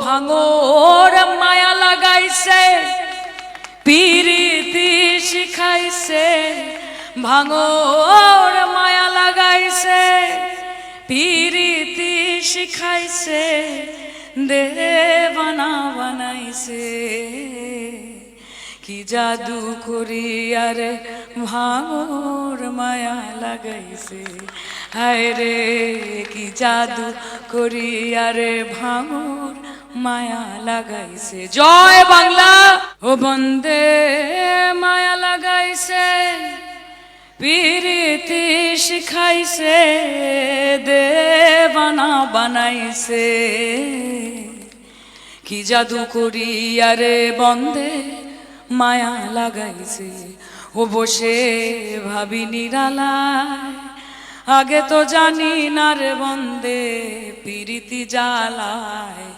ভাঙর মায়া লাগাইছে পিরিতি শিখাইছে ভাঙর মায়া লাগাইছে পিরিতি শিখাইছে দেবানা বানাইছে কি জাদু করি আরে ভাঙর মায়া লাগাইছে হায় রে কি জাদু করি আরে ভাঙর মায়া লাগাইছে জয় বাংলা ও বন্দে মায়া লাগাইছে পিরিতি শিখাইছে দেবানা বানাইছে কি জাদু করি আরে বন্দে মায়া লাগাইছে ও বসে ভাবি নিরালায় আগে তো জানি না রে বন্দে পিরিতি জ্বালায়